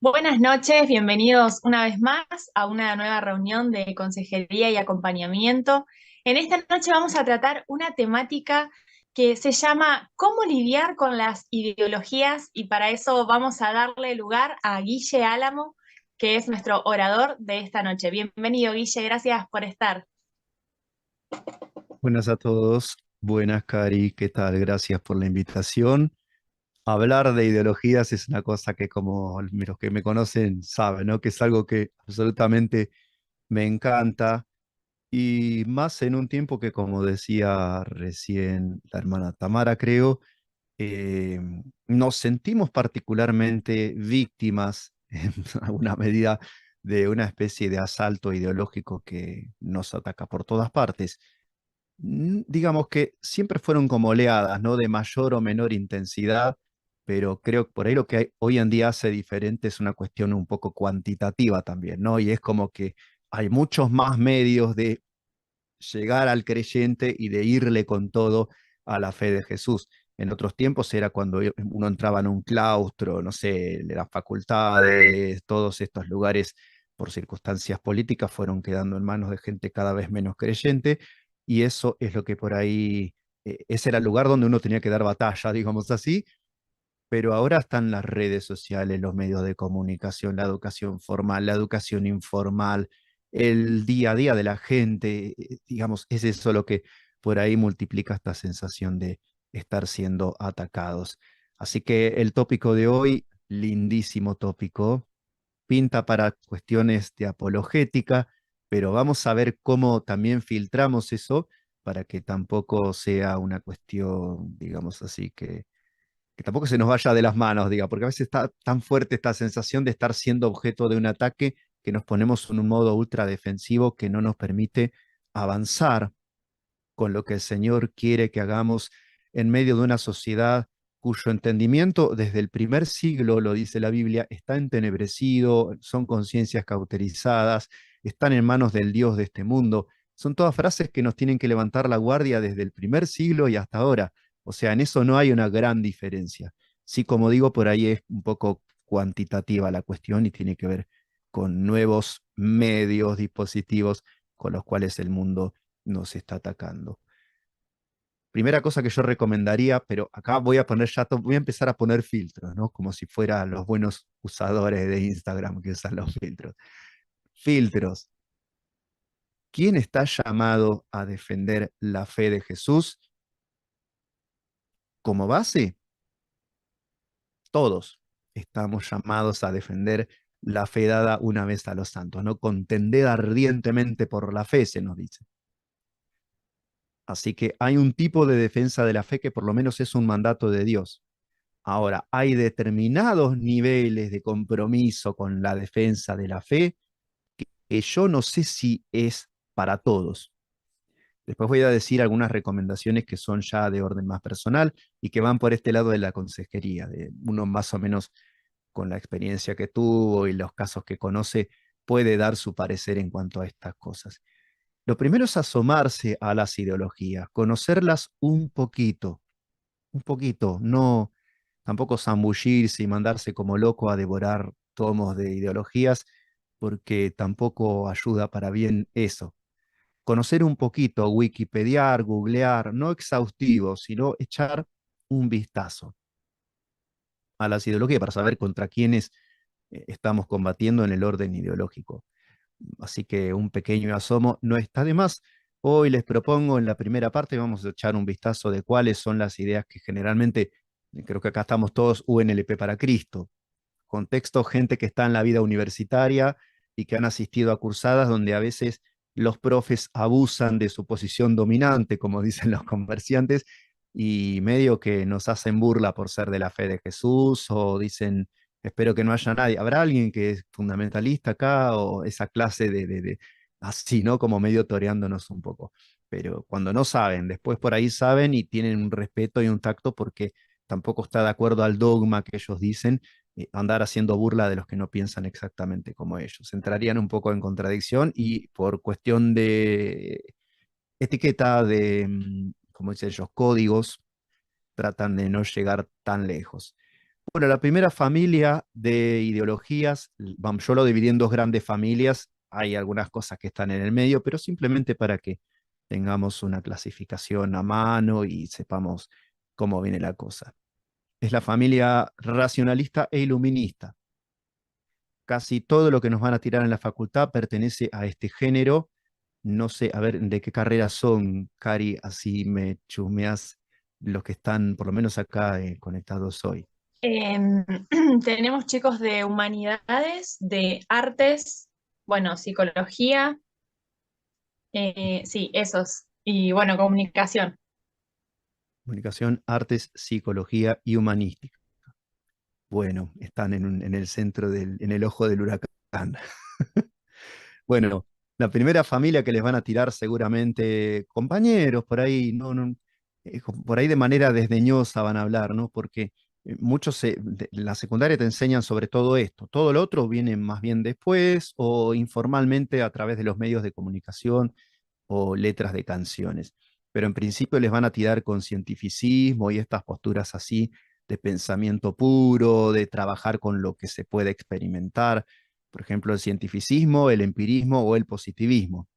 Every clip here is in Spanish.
Buenas noches, bienvenidos una vez más a una nueva reunión de consejería y acompañamiento. En esta noche vamos a tratar una temática que se llama ¿Cómo lidiar con las ideologías? Y para eso vamos a darle lugar a Guille Álamo, que es nuestro orador de esta noche. Bienvenido, Guille, gracias por estar. Buenas a todos, buenas Cari, ¿qué tal? Gracias por la invitación. Hablar de ideologías es una cosa que como los que me conocen saben, ¿no? Que es algo que absolutamente me encanta y más en un tiempo que, como decía recién la hermana Tamara, creo, eh, nos sentimos particularmente víctimas en alguna medida de una especie de asalto ideológico que nos ataca por todas partes. Digamos que siempre fueron como oleadas, ¿no? De mayor o menor intensidad, pero creo que por ahí lo que hoy en día hace diferente es una cuestión un poco cuantitativa también, ¿no? Y es como que hay muchos más medios de llegar al creyente y de irle con todo a la fe de Jesús. En otros tiempos era cuando uno entraba en un claustro, no sé, de las facultades, todos estos lugares por circunstancias políticas fueron quedando en manos de gente cada vez menos creyente y eso es lo que por ahí, ese era el lugar donde uno tenía que dar batalla, digamos así, pero ahora están las redes sociales, los medios de comunicación, la educación formal, la educación informal, el día a día de la gente, digamos, es eso lo que por ahí multiplica esta sensación de estar siendo atacados. Así que el tópico de hoy, lindísimo tópico, pinta para cuestiones de apologética, pero vamos a ver cómo también filtramos eso para que tampoco sea una cuestión, digamos así, que tampoco se nos vaya de las manos, diga, porque a veces está tan fuerte esta sensación de estar siendo objeto de un ataque que nos ponemos en un modo ultra defensivo que no nos permite avanzar con lo que el Señor quiere que hagamos en medio de una sociedad cuyo entendimiento desde el primer siglo, lo dice la Biblia, está entenebrecido, son conciencias cauterizadas, están en manos del Dios de este mundo. Son todas frases que nos tienen que levantar la guardia desde el primer siglo y hasta ahora. O sea, en eso no hay una gran diferencia. Sí, como digo, por ahí es un poco cuantitativa la cuestión y tiene que ver con nuevos medios, dispositivos con los cuales el mundo nos está atacando. Primera cosa que yo recomendaría, pero acá voy a poner ya, voy a empezar a poner filtros, ¿no? Como si fueran los buenos usadores de Instagram que usan los filtros. Filtros. ¿Quién está llamado a defender la fe de Jesús como base? Todos estamos llamados a defender la fe dada una vez a los santos, ¿no? Contended ardientemente por la fe, se nos dice. Así que hay un tipo de defensa de la fe que por lo menos es un mandato de Dios. Ahora, hay determinados niveles de compromiso con la defensa de la fe que yo no sé si es para todos. Después voy a decir algunas recomendaciones que son ya de orden más personal y que van por este lado de la consejería, de uno más o menos con la experiencia que tuvo y los casos que conoce, puede dar su parecer en cuanto a estas cosas. Lo primero es asomarse a las ideologías, conocerlas un poquito, no tampoco zambullirse y mandarse como loco a devorar tomos de ideologías, porque tampoco ayuda para bien eso. Conocer un poquito, wikipediar, googlear, no exhaustivo, sino echar un vistazo a las ideologías para saber contra quiénes estamos combatiendo en el orden ideológico. Así que un pequeño asomo no está de más. Hoy les propongo en la primera parte, vamos a echar un vistazo de cuáles son las ideas que generalmente, creo que acá estamos todos UNLP para Cristo, contexto, gente que está en la vida universitaria y que han asistido a cursadas donde a veces los profes abusan de su posición dominante, como dicen los comerciantes, y medio que nos hacen burla por ser de la fe de Jesús o dicen, espero que no haya nadie. ¿Habrá alguien que es fundamentalista acá o esa clase así, ¿no? Como medio toreándonos un poco. Pero cuando no saben, después por ahí saben y tienen un respeto y un tacto porque tampoco está de acuerdo al dogma que ellos dicen, andar haciendo burla de los que no piensan exactamente como ellos. Entrarían un poco en contradicción y por cuestión de etiqueta, de, como dicen ellos, códigos, tratan de no llegar tan lejos. Bueno, la primera familia de ideologías, vamos, yo lo dividí en dos grandes familias. Hay algunas cosas que están en el medio, pero simplemente para que tengamos una clasificación a mano y sepamos cómo viene la cosa. Es la familia racionalista e iluminista. Casi todo lo que nos van a tirar en la facultad pertenece a este género. No sé, a ver, ¿de qué carrera son, Cari? Así me chumeas los que están, por lo menos acá, conectados hoy. Em, tenemos chicos de humanidades, de artes, bueno, psicología, sí, esos. Y bueno, comunicación. Comunicación, artes, psicología y humanística. Bueno, están en el centro en el ojo del huracán. Bueno, la primera familia que les van a tirar seguramente compañeros, por ahí, por ahí de manera desdeñosa van a hablar, ¿no? Porque muchos en la secundaria te enseñan sobre todo esto. Todo lo otro viene más bien después o informalmente a través de los medios de comunicación o letras de canciones. Pero en principio les van a tirar con cientificismo y estas posturas así de pensamiento puro, de trabajar con lo que se puede experimentar. Por ejemplo, el cientificismo, el empirismo o el positivismo.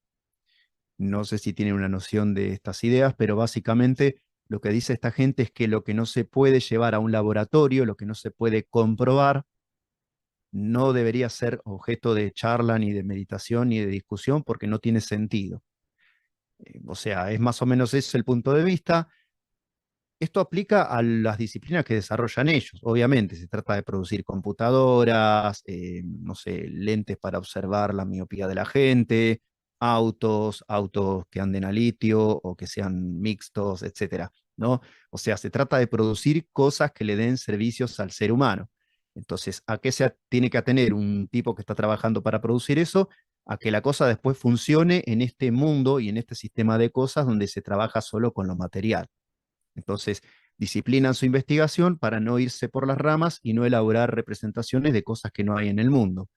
No sé si tienen una noción de estas ideas, pero básicamente lo que dice esta gente es que lo que no se puede llevar a un laboratorio, lo que no se puede comprobar, no debería ser objeto de charla, ni de meditación, ni de discusión, porque no tiene sentido. O sea, es más o menos ese el punto de vista. Esto aplica a las disciplinas que desarrollan ellos. Obviamente, se trata de producir computadoras, no sé, lentes para observar la miopía de la gente, autos que anden a litio o que sean mixtos, etcétera, ¿no? O sea, se trata de producir cosas que le den servicios al ser humano. Entonces, ¿a qué se tiene que atener un tipo que está trabajando para producir eso? A que la cosa después funcione en este mundo y en este sistema de cosas donde se trabaja solo con lo material. Entonces, disciplinan su investigación para no irse por las ramas y no elaborar representaciones de cosas que no hay en el mundo.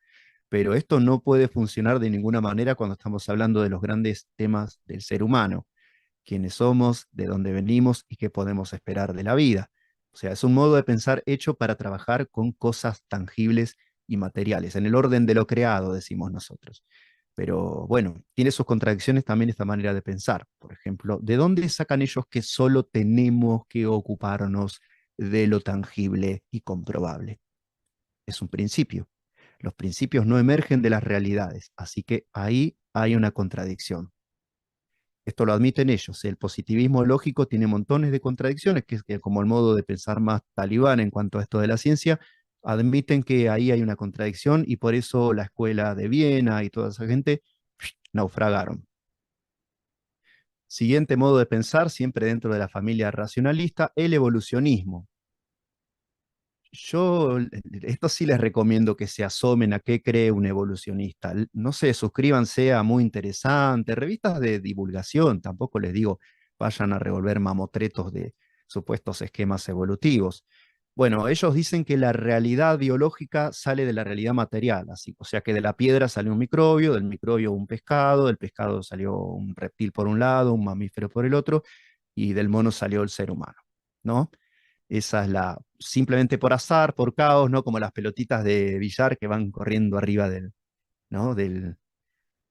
Pero esto no puede funcionar de ninguna manera cuando estamos hablando de los grandes temas del ser humano, quiénes somos, de dónde venimos y qué podemos esperar de la vida. O sea, es un modo de pensar hecho para trabajar con cosas tangibles y materiales, en el orden de lo creado, decimos nosotros. Pero bueno, tiene sus contradicciones también esta manera de pensar. Por ejemplo, ¿de dónde sacan ellos que solo tenemos que ocuparnos de lo tangible y comprobable? Es un principio. Los principios no emergen de las realidades, así que ahí hay una contradicción. Esto lo admiten ellos. El positivismo lógico tiene montones de contradicciones, que es que como el modo de pensar más talibán en cuanto a esto de la ciencia, admiten que ahí hay una contradicción y por eso la escuela de Viena y toda esa gente naufragaron. Siguiente modo de pensar, siempre dentro de la familia racionalista, el evolucionismo. Yo, esto sí les recomiendo que se asomen a qué cree un evolucionista. No sé, suscríbanse a Muy Interesante, revistas de divulgación, tampoco les digo vayan a revolver mamotretos de supuestos esquemas evolutivos. Bueno, ellos dicen que la realidad biológica sale de la realidad material, así, o sea que de la piedra salió un microbio, del microbio un pescado, del pescado salió un reptil por un lado, un mamífero por el otro, y del mono salió el ser humano, ¿no? Esa es simplemente por azar, por caos, ¿no? Como las pelotitas de billar que van corriendo arriba ¿no? De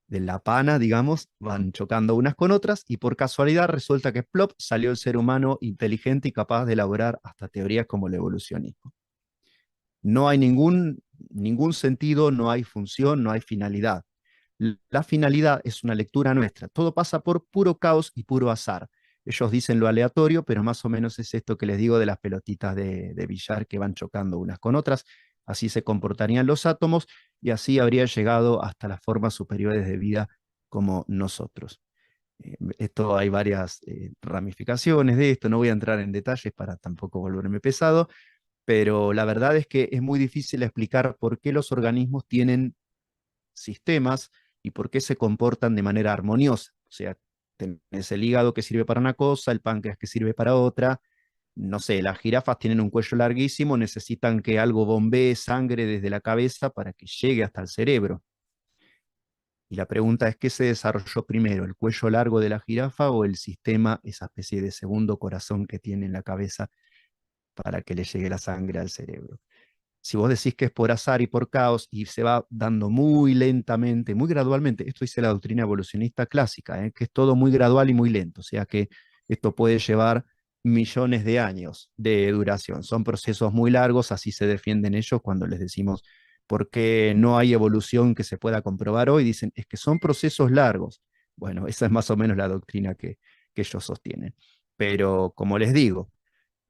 la pana, digamos, van chocando unas con otras y por casualidad resulta que plop salió el ser humano inteligente y capaz de elaborar hasta teorías como el evolucionismo. No hay ningún sentido, no hay función, no hay finalidad. La finalidad es una lectura nuestra. Todo pasa por puro caos y puro azar. Ellos dicen lo aleatorio, pero más o menos es esto que les digo de las pelotitas de billar que van chocando unas con otras. Así se comportarían los átomos y así habría llegado hasta las formas superiores de vida como nosotros. Esto hay varias ramificaciones de esto, no voy a entrar en detalles para tampoco volverme pesado, pero la verdad es que es muy difícil explicar por qué los organismos tienen sistemas y por qué se comportan de manera armoniosa. O sea, tenés el hígado que sirve para una cosa, el páncreas que sirve para otra. No sé, las jirafas tienen un cuello larguísimo, necesitan que algo bombee sangre desde la cabeza para que llegue hasta el cerebro. Y la pregunta es, ¿qué se desarrolló primero, el cuello largo de la jirafa o el sistema, esa especie de segundo corazón que tiene en la cabeza para que le llegue la sangre al cerebro. Si vos decís que es por azar y por caos y se va dando muy lentamente, muy gradualmente, esto dice la doctrina evolucionista clásica, que es todo muy gradual y muy lento, o sea que esto puede llevar millones de años de duración. Son procesos muy largos, así se defienden ellos cuando les decimos por qué no hay evolución que se pueda comprobar hoy. Dicen, es que son procesos largos. Bueno, esa es más o menos la doctrina que ellos sostienen. Pero como les digo,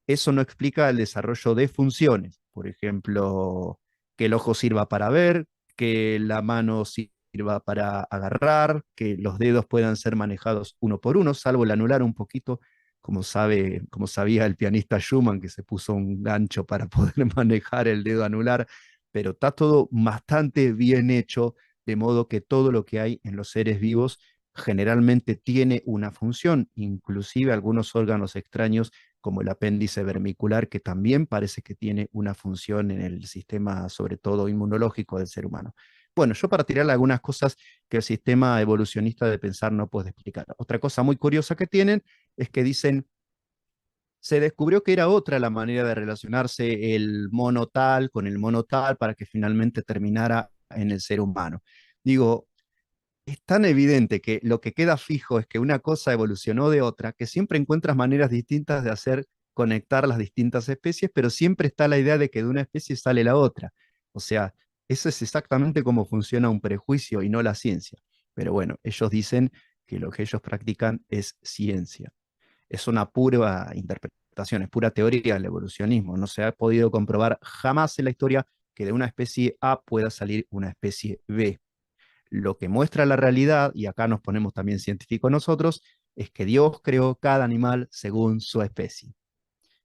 eso no explica el desarrollo de funciones. Por ejemplo, que el ojo sirva para ver, que la mano sirva para agarrar, que los dedos puedan ser manejados uno por uno, salvo el anular un poquito, como sabía el pianista Schumann, que se puso un gancho para poder manejar el dedo anular, pero está todo bastante bien hecho, de modo que todo lo que hay en los seres vivos generalmente tiene una función, inclusive algunos órganos extraños como el apéndice vermicular, que también parece que tiene una función en el sistema, sobre todo inmunológico del ser humano. Bueno, yo para tirarle algunas cosas que el sistema evolucionista de pensar no puede explicar. Otra cosa muy curiosa que tienen es que dicen, se descubrió que era otra la manera de relacionarse el mono tal con el mono tal para que finalmente terminara en el ser humano. Digo, es tan evidente que lo que queda fijo es que una cosa evolucionó de otra, que siempre encuentras maneras distintas de hacer conectar las distintas especies, pero siempre está la idea de que de una especie sale la otra. O sea, eso es exactamente cómo funciona un prejuicio y no la ciencia. Pero bueno, ellos dicen que lo que ellos practican es ciencia. Es una pura interpretación, es pura teoría del evolucionismo. No se ha podido comprobar jamás en la historia que de una especie A pueda salir una especie B. Lo que muestra la realidad, y acá nos ponemos también científicos nosotros, es que Dios creó cada animal según su especie.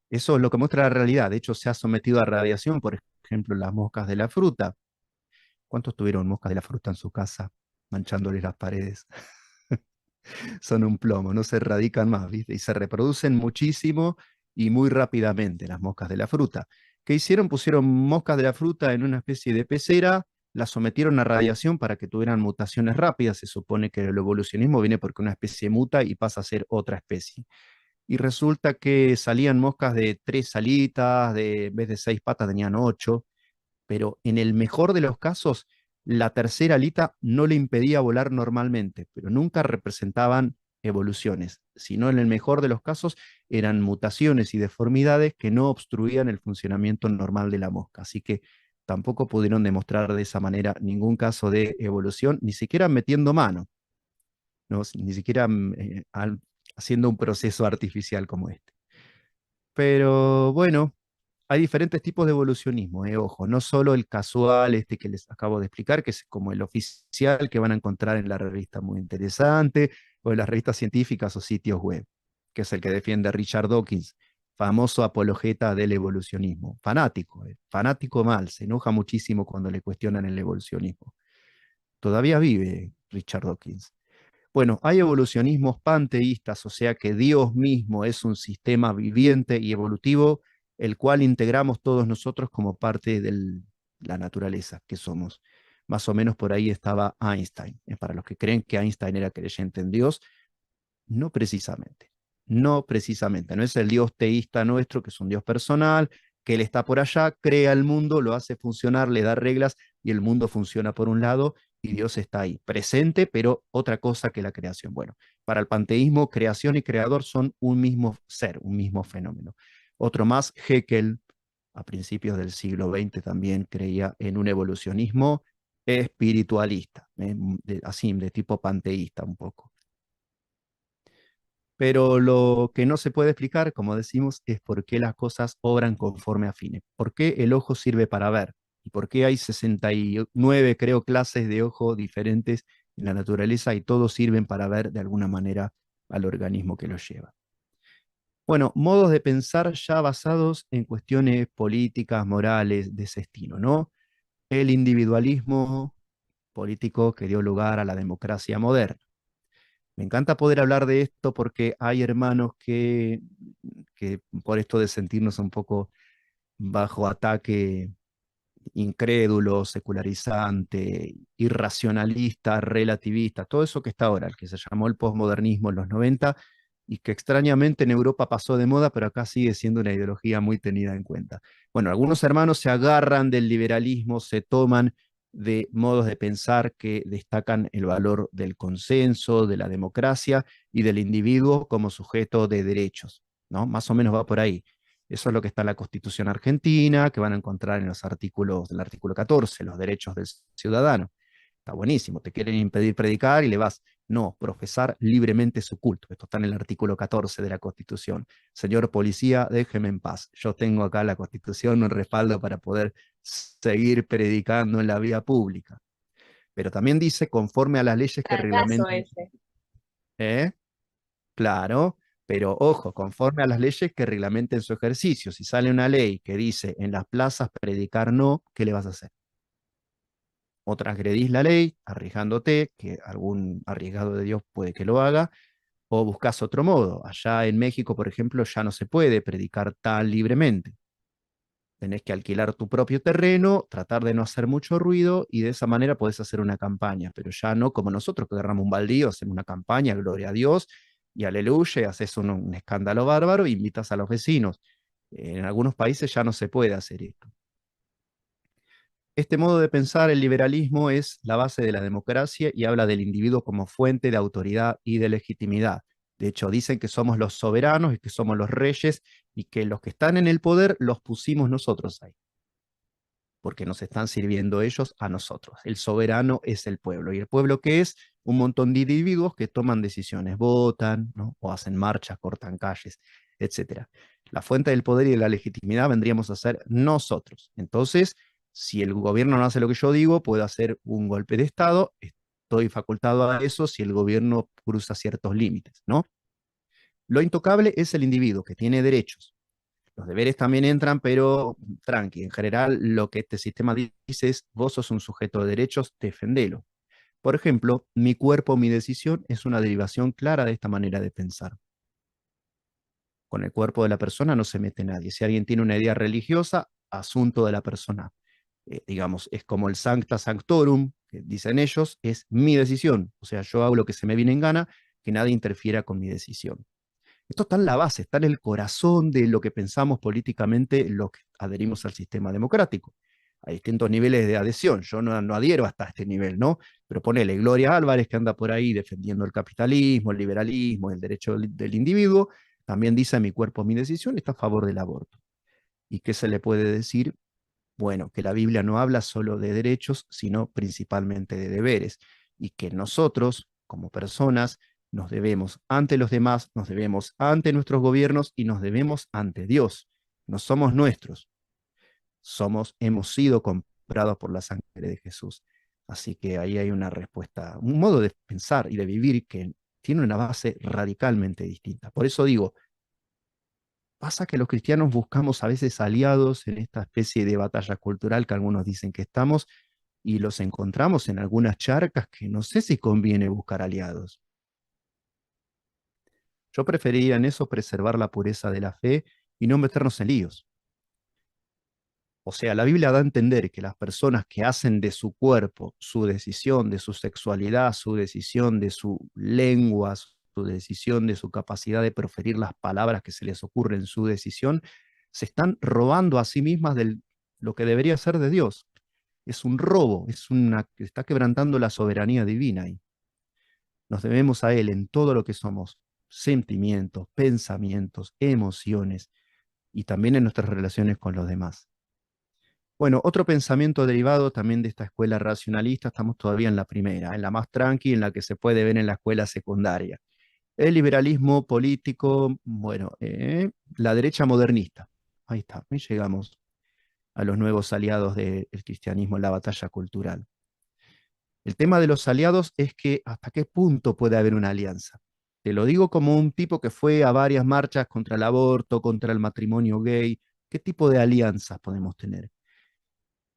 Eso es lo que muestra la realidad. De hecho, se ha sometido a radiación, por ejemplo, las moscas de la fruta. ¿Cuántos tuvieron moscas de la fruta en su casa, manchándoles las paredes? Son un plomo, no se erradican más, ¿viste? Y se reproducen muchísimo y muy rápidamente las moscas de la fruta. ¿Qué hicieron? Pusieron moscas de la fruta en una especie de pecera, las sometieron a radiación para que tuvieran mutaciones rápidas. Se supone que el evolucionismo viene porque una especie muta y pasa a ser otra especie. Y resulta que salían moscas de 3 alitas, en vez de 6 patas tenían 8, pero en el mejor de los casos, la tercera alita no le impedía volar normalmente, pero nunca representaban evoluciones, sino en el mejor de los casos eran mutaciones y deformidades que no obstruían el funcionamiento normal de la mosca. Así que tampoco pudieron demostrar de esa manera ningún caso de evolución, ni siquiera metiendo mano, ¿no? Ni siquiera haciendo un proceso artificial como este. Pero bueno, hay diferentes tipos de evolucionismo, ojo, no solo el casual, este que les acabo de explicar, que es como el oficial que van a encontrar en la revista Muy Interesante, o en las revistas científicas o sitios web, que es el que defiende Richard Dawkins, famoso apologeta del evolucionismo, fanático, fanático mal, se enoja muchísimo cuando le cuestionan el evolucionismo. Todavía vive Richard Dawkins. Bueno, hay evolucionismos panteístas, o sea que Dios mismo es un sistema viviente y evolutivo, el cual integramos todos nosotros como parte de la naturaleza que somos. Más o menos por ahí estaba Einstein. Para los que creen que Einstein era creyente en Dios, no precisamente, no precisamente, no es el Dios teísta nuestro, que es un Dios personal, que Él está por allá, crea el mundo, lo hace funcionar, le da reglas y el mundo funciona por un lado y Dios está ahí, presente, pero otra cosa que la creación. Bueno, para el panteísmo, creación y creador son un mismo ser, un mismo fenómeno. Otro más, Haeckel, a principios del siglo XX también creía en un evolucionismo espiritualista, así, de tipo panteísta un poco. Pero lo que no se puede explicar, como decimos, es por qué las cosas obran conforme a fines. ¿Por qué el ojo sirve para ver? ¿Y por qué hay 69, creo, clases de ojo diferentes en la naturaleza y todos sirven para ver de alguna manera al organismo que los lleva? Bueno, modos de pensar ya basados en cuestiones políticas, morales, de ese estilo, ¿no? El individualismo político que dio lugar a la democracia moderna. Me encanta poder hablar de esto porque hay hermanos que por esto de sentirnos un poco bajo ataque incrédulo, secularizante, irracionalista, relativista, todo eso que está ahora, el que se llamó el posmodernismo en los 90, y que extrañamente en Europa pasó de moda, pero acá sigue siendo una ideología muy tenida en cuenta. Bueno, algunos hermanos se agarran del liberalismo, se toman de modos de pensar que destacan el valor del consenso, de la democracia y del individuo como sujeto de derechos, ¿no? Más o menos va por ahí. Eso es lo que está en la Constitución argentina, que van a encontrar en los artículos del artículo 14, los derechos del ciudadano. Está buenísimo, te quieren impedir predicar y le vas, no, profesar libremente su culto. Esto está en el artículo 14 de la Constitución. Señor policía, déjeme en paz. Yo tengo acá la Constitución, un respaldo para poder seguir predicando en la vía pública. Pero también dice conforme a las leyes que Cargazo reglamentan, ese. ¿eh? Claro, pero ojo, conforme a las leyes que reglamenten su ejercicio. Si sale una ley que dice en las plazas predicar no, ¿qué le vas a hacer? O transgredís la ley, arriesgándote, que algún arriesgado de Dios puede que lo haga, o buscas otro modo. Allá en México, por ejemplo, ya no se puede predicar tan libremente. Tenés que alquilar tu propio terreno, tratar de no hacer mucho ruido y de esa manera podés hacer una campaña, pero ya no como nosotros que agarramos un baldío, hacemos una campaña, gloria a Dios, y aleluya, haces un escándalo bárbaro e invitas a los vecinos. En algunos países ya no se puede hacer esto. Este modo de pensar, el liberalismo, es la base de la democracia y habla del individuo como fuente de autoridad y de legitimidad. De hecho, dicen que somos los soberanos y que somos los reyes y que los que están en el poder los pusimos nosotros ahí, porque nos están sirviendo ellos a nosotros. El soberano es el pueblo. ¿Y el pueblo qué es? Un montón de individuos que toman decisiones, votan, ¿no? O hacen marchas, cortan calles, etcétera. La fuente del poder y de la legitimidad vendríamos a ser nosotros. Entonces, si el gobierno no hace lo que yo digo, puedo hacer un golpe de Estado, estoy facultado a eso si el gobierno cruza ciertos límites, ¿no? Lo intocable es el individuo que tiene derechos. Los deberes también entran, pero tranqui. En general, lo que este sistema dice es, vos sos un sujeto de derechos, defendelo. Por ejemplo, mi cuerpo, mi decisión es una derivación clara de esta manera de pensar. Con el cuerpo de la persona no se mete nadie. Si alguien tiene una idea religiosa, asunto de la persona. Digamos, es como el sancta sanctorum, que dicen ellos, es mi decisión. O sea, yo hago lo que se me viene en gana, que nadie interfiera con mi decisión. Esto está en la base, está en el corazón de lo que pensamos políticamente los que adherimos al sistema democrático. Hay distintos niveles de adhesión, yo no adhiero hasta este nivel, ¿no? Pero ponele Gloria Álvarez, que anda por ahí defendiendo el capitalismo, el liberalismo, el derecho del individuo, también dice mi cuerpo, mi decisión, está a favor del aborto. ¿Y qué se le puede decir? Bueno, que la Biblia no habla solo de derechos, sino principalmente de deberes, y que nosotros, como personas, nos debemos ante los demás, nos debemos ante nuestros gobiernos y nos debemos ante Dios. No somos nuestros, hemos sido comprados por la sangre de Jesús. Así que ahí hay una respuesta, un modo de pensar y de vivir que tiene una base radicalmente distinta. Por eso digo, pasa que los cristianos buscamos a veces aliados en esta especie de batalla cultural que algunos dicen que estamos y los encontramos en algunas charcas que no sé si conviene buscar aliados. Yo preferiría en eso preservar la pureza de la fe y no meternos en líos. O sea, la Biblia da a entender que las personas que hacen de su cuerpo, su decisión, de su sexualidad, su decisión de su lengua, su decisión de su capacidad de proferir las palabras que se les ocurren en su decisión, se están robando a sí mismas de lo que debería ser de Dios. Es un robo, está quebrantando la soberanía divina ahí. Nos debemos a Él en todo lo que somos, sentimientos, pensamientos, emociones y también en nuestras relaciones con los demás. Bueno, otro pensamiento derivado también de esta escuela racionalista, estamos todavía en la primera, en la más tranqui, en la que se puede ver en la escuela secundaria. El liberalismo político, bueno, la derecha modernista. Ahí está, ahí llegamos a los nuevos aliados del cristianismo en la batalla cultural. El tema de los aliados es que hasta qué punto puede haber una alianza. Te lo digo como un tipo que fue a varias marchas contra el aborto, contra el matrimonio gay. ¿Qué tipo de alianzas podemos tener?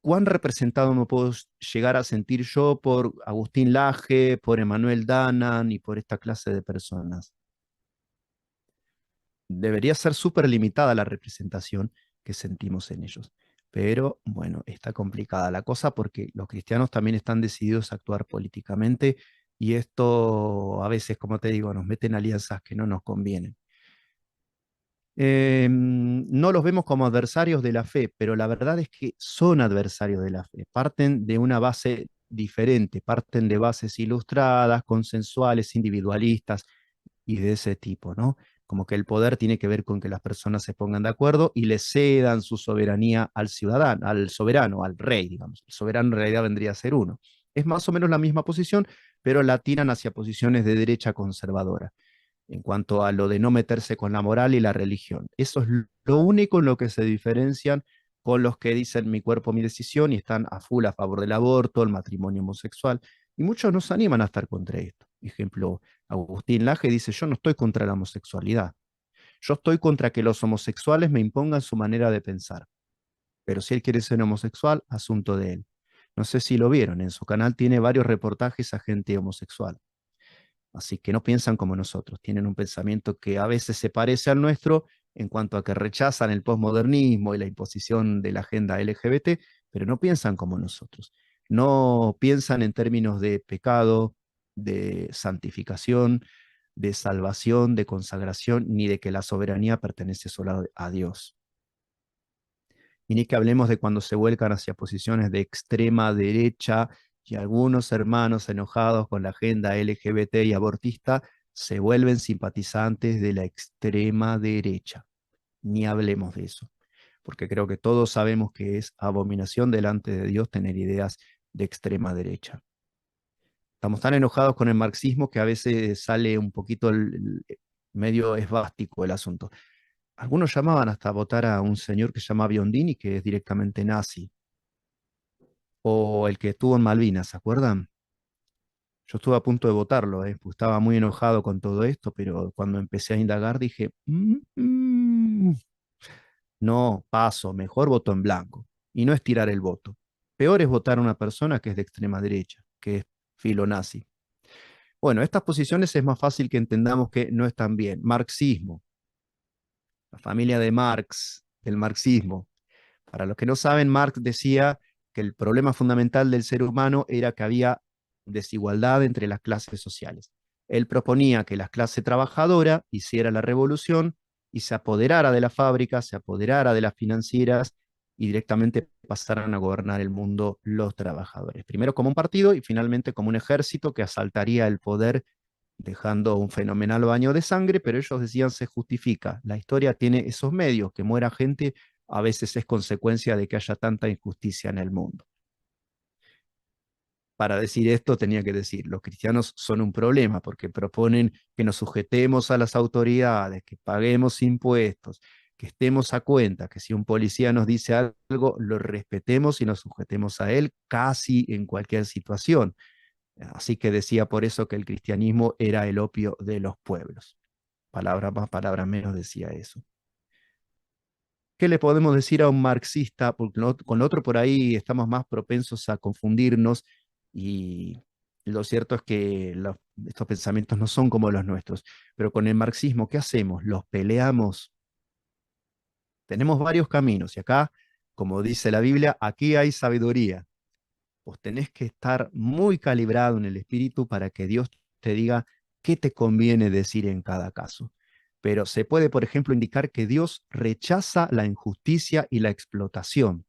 ¿Cuán representado me puedo llegar a sentir yo por Agustín Laje, por Emanuel Danan y por esta clase de personas? Debería ser súper limitada la representación que sentimos en ellos. Pero bueno, está complicada la cosa porque los cristianos también están decididos a actuar políticamente Y esto a veces, como te digo, nos mete en alianzas que no nos convienen. No los vemos como adversarios de la fe, pero la verdad es que son adversarios de la fe. Parten de una base diferente, parten de bases ilustradas, consensuales, individualistas y de ese tipo, ¿no? Como que el poder tiene que ver con que las personas se pongan de acuerdo y le cedan su soberanía al ciudadano, al soberano, al rey, digamos. El soberano en realidad vendría a ser uno. Es más o menos la misma posición, pero la tiran hacia posiciones de derecha conservadora en cuanto a lo de no meterse con la moral y la religión. Eso es lo único en lo que se diferencian con los que dicen mi cuerpo, mi decisión y están a full a favor del aborto, el matrimonio homosexual. Y muchos no se animan a estar contra esto. Ejemplo, Agustín Laje dice, yo no estoy contra la homosexualidad, yo estoy contra que los homosexuales me impongan su manera de pensar. Pero si él quiere ser homosexual, asunto de él. No sé si lo vieron, en su canal tiene varios reportajes a gente homosexual. Así que no piensan como nosotros, tienen un pensamiento que a veces se parece al nuestro en cuanto a que rechazan el posmodernismo y la imposición de la agenda LGBT, pero no piensan como nosotros. No piensan en términos de pecado, de santificación, de salvación, de consagración, ni de que la soberanía pertenece solo a Dios. Y ni que hablemos de cuando se vuelcan hacia posiciones de extrema derecha y algunos hermanos enojados con la agenda LGBT y abortista se vuelven simpatizantes de la extrema derecha. Ni hablemos de eso, porque creo que todos sabemos que es abominación delante de Dios tener ideas de extrema derecha. Estamos tan enojados con el marxismo que a veces sale un poquito medio esvástico el asunto. Algunos llamaban hasta a votar a un señor que se llama Biondini, que es directamente nazi, o el que estuvo en Malvinas, ¿se acuerdan? Yo estuve a punto de votarlo, pues estaba muy enojado con todo esto, pero cuando empecé a indagar dije, no, paso, mejor voto en blanco. Y no es tirar el voto. Peor es votar a una persona que es de extrema derecha, que es filonazi. Bueno, estas posiciones es más fácil que entendamos que no están bien. Marxismo, la familia de Marx, del marxismo. Para los que no saben, Marx decía que el problema fundamental del ser humano era que había desigualdad entre las clases sociales. Él proponía que la clase trabajadora hiciera la revolución y se apoderara de la fábrica, se apoderara de las financieras y directamente pasaran a gobernar el mundo los trabajadores. Primero como un partido y finalmente como un ejército que asaltaría el poder dejando un fenomenal baño de sangre, pero ellos decían se justifica. La historia tiene esos medios, que muera gente a veces es consecuencia de que haya tanta injusticia en el mundo. Para decir esto tenía que decir, los cristianos son un problema porque proponen que nos sujetemos a las autoridades, que paguemos impuestos, que estemos a cuenta, que si un policía nos dice algo, lo respetemos y nos sujetemos a él casi en cualquier situación. Así que decía por eso que el cristianismo era el opio de los pueblos. Palabra más, palabra menos decía eso. ¿Qué le podemos decir a un marxista? Porque con lo otro por ahí estamos más propensos a confundirnos y lo cierto es que estos pensamientos no son como los nuestros. Pero con el marxismo, ¿qué hacemos? Los peleamos. Tenemos varios caminos y acá, como dice la Biblia, aquí hay sabiduría. Vos tenés que estar muy calibrado en el espíritu para que Dios te diga qué te conviene decir en cada caso. Pero se puede, por ejemplo, indicar que Dios rechaza la injusticia y la explotación.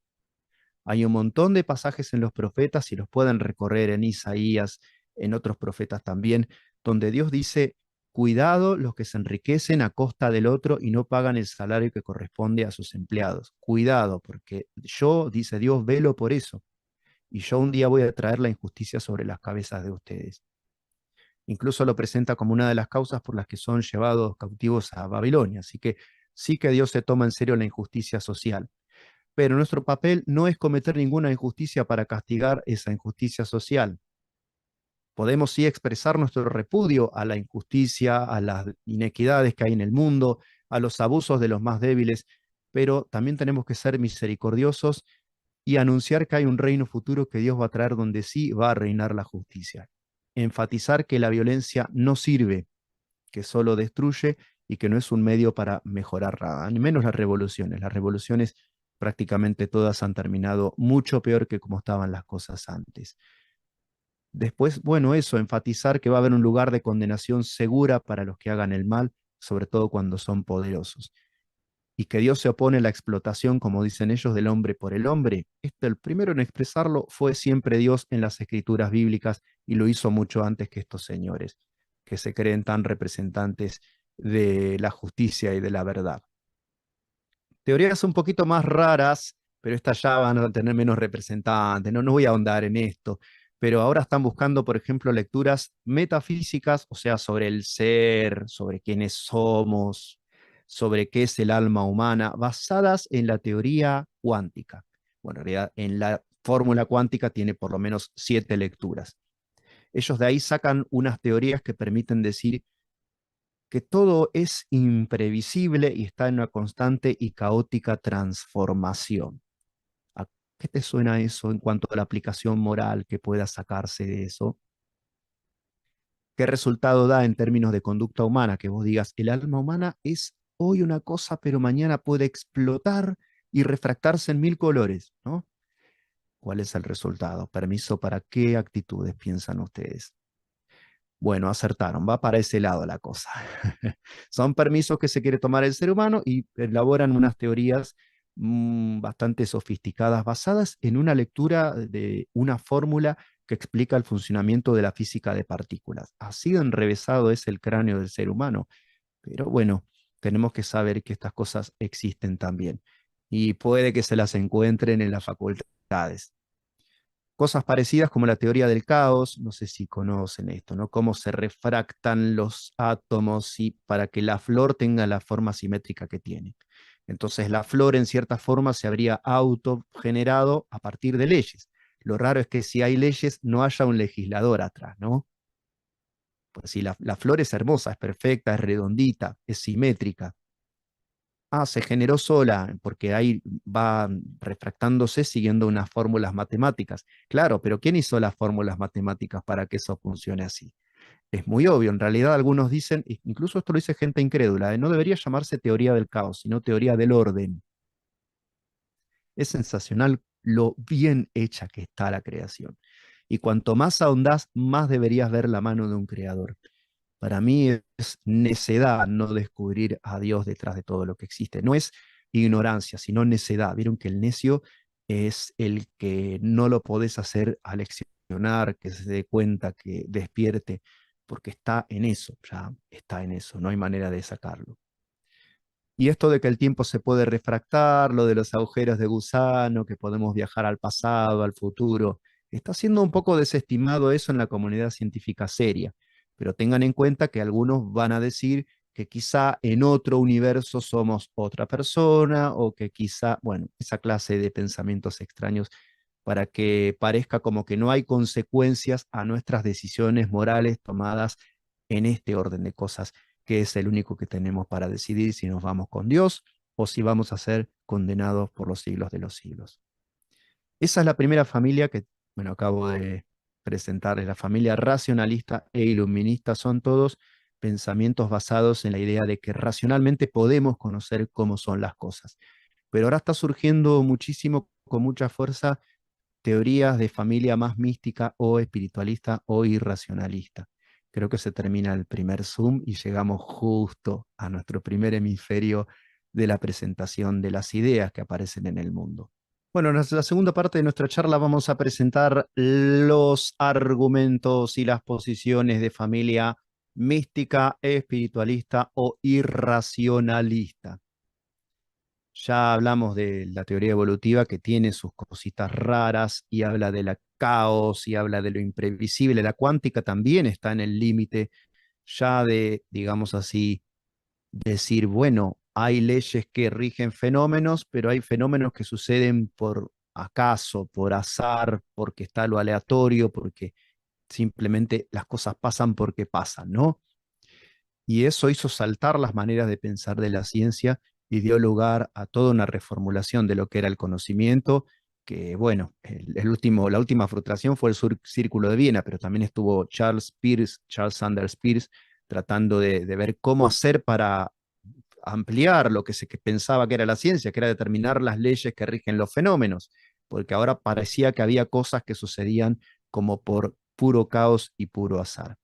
Hay un montón de pasajes en los profetas, y los pueden recorrer en Isaías, en otros profetas también, donde Dios dice, cuidado los que se enriquecen a costa del otro y no pagan el salario que corresponde a sus empleados. Cuidado, porque yo, dice Dios, velo por eso y yo un día voy a traer la injusticia sobre las cabezas de ustedes. Incluso lo presenta como una de las causas por las que son llevados cautivos a Babilonia. Así que sí que Dios se toma en serio la injusticia social. Pero nuestro papel no es cometer ninguna injusticia para castigar esa injusticia social. Podemos sí expresar nuestro repudio a la injusticia, a las inequidades que hay en el mundo, a los abusos de los más débiles, pero también tenemos que ser misericordiosos y anunciar que hay un reino futuro que Dios va a traer donde sí va a reinar la justicia. Enfatizar que la violencia no sirve, que solo destruye y que no es un medio para mejorar nada, ni menos las revoluciones. Las revoluciones prácticamente todas han terminado mucho peor que como estaban las cosas antes. Después, bueno, eso, enfatizar que va a haber un lugar de condenación segura para los que hagan el mal, sobre todo cuando son poderosos. Y que Dios se opone a la explotación, como dicen ellos, del hombre por el hombre. El primero en expresarlo fue siempre Dios en las escrituras bíblicas y lo hizo mucho antes que estos señores, que se creen tan representantes de la justicia y de la verdad. Teorías un poquito más raras, pero estas ya van a tener menos representantes. No voy a ahondar en esto, pero ahora están buscando, por ejemplo, lecturas metafísicas, o sea, sobre el ser, sobre quiénes somos, sobre qué es el alma humana, basadas en la teoría cuántica. Bueno, en realidad, en la fórmula cuántica tiene por lo menos 7 lecturas. Ellos de ahí sacan unas teorías que permiten decir que todo es imprevisible y está en una constante y caótica transformación. ¿A qué te suena eso en cuanto a la aplicación moral que pueda sacarse de eso? ¿Qué resultado da en términos de conducta humana? Que vos digas, el alma humana es hoy una cosa, pero mañana puede explotar y refractarse en 1000 colores, ¿no? ¿Cuál es el resultado? ¿Permiso para qué actitudes piensan ustedes? Bueno, acertaron, va para ese lado la cosa. Son permisos que se quiere tomar el ser humano y elaboran unas teorías bastante sofisticadas basadas en una lectura de una fórmula que explica el funcionamiento de la física de partículas. Así de enrevesado es el cráneo del ser humano, pero bueno, tenemos que saber que estas cosas existen también y puede que se las encuentren en las facultades. Cosas parecidas como la teoría del caos, no sé si conocen esto, ¿no? Cómo se refractan los átomos y para que la flor tenga la forma simétrica que tiene. Entonces la flor en cierta forma se habría autogenerado a partir de leyes. Lo raro es que si hay leyes no haya un legislador atrás, ¿no? Pues si la flor es hermosa, es perfecta, es redondita, es simétrica, se generó sola, porque ahí va refractándose siguiendo unas fórmulas matemáticas. Claro, pero ¿quién hizo las fórmulas matemáticas para que eso funcione así? Es muy obvio, en realidad algunos dicen, incluso esto lo dice gente incrédula, no debería llamarse teoría del caos, sino teoría del orden. Es sensacional lo bien hecha que está la creación. Y cuanto más ahondás, más deberías ver la mano de un creador. Para mí es necedad no descubrir a Dios detrás de todo lo que existe. No es ignorancia, sino necedad. Vieron que el necio es el que no lo podés hacer aleccionar, que se dé cuenta, que despierte, porque está en eso, ya está en eso, no hay manera de sacarlo. Y esto de que el tiempo se puede refractar, lo de los agujeros de gusano, que podemos viajar al pasado, al futuro, está siendo un poco desestimado eso en la comunidad científica seria. Pero tengan en cuenta que algunos van a decir que quizá en otro universo somos otra persona o que quizá, bueno, esa clase de pensamientos extraños para que parezca como que no hay consecuencias a nuestras decisiones morales tomadas en este orden de cosas, que es el único que tenemos para decidir si nos vamos con Dios o si vamos a ser condenados por los siglos de los siglos. Esa es la primera familia que, bueno, acabo de presentarles. La familia racionalista e iluminista son todos pensamientos basados en la idea de que racionalmente podemos conocer cómo son las cosas. Pero ahora está surgiendo muchísimo, con mucha fuerza, teorías de familia más mística o espiritualista o irracionalista. Creo que se termina el primer Zoom y llegamos justo a nuestro primer hemisferio de la presentación de las ideas que aparecen en el mundo. Bueno, en la segunda parte de nuestra charla vamos a presentar los argumentos y las posiciones de familia mística, espiritualista o irracionalista. Ya hablamos de la teoría evolutiva que tiene sus cositas raras y habla de la caos y habla de lo imprevisible. La cuántica también está en el límite ya de, digamos así, decir, bueno, hay leyes que rigen fenómenos, pero hay fenómenos que suceden por acaso, por azar, porque está lo aleatorio, porque simplemente las cosas pasan porque pasan, ¿no? Y eso hizo saltar las maneras de pensar de la ciencia y dio lugar a toda una reformulación de lo que era el conocimiento, que bueno, la última frustración fue el Círculo de Viena, pero también estuvo Charles Sanders Peirce, tratando de ver cómo hacer para ampliar lo que se que pensaba que era la ciencia, que era determinar las leyes que rigen los fenómenos, porque ahora parecía que había cosas que sucedían como por puro caos y puro azar.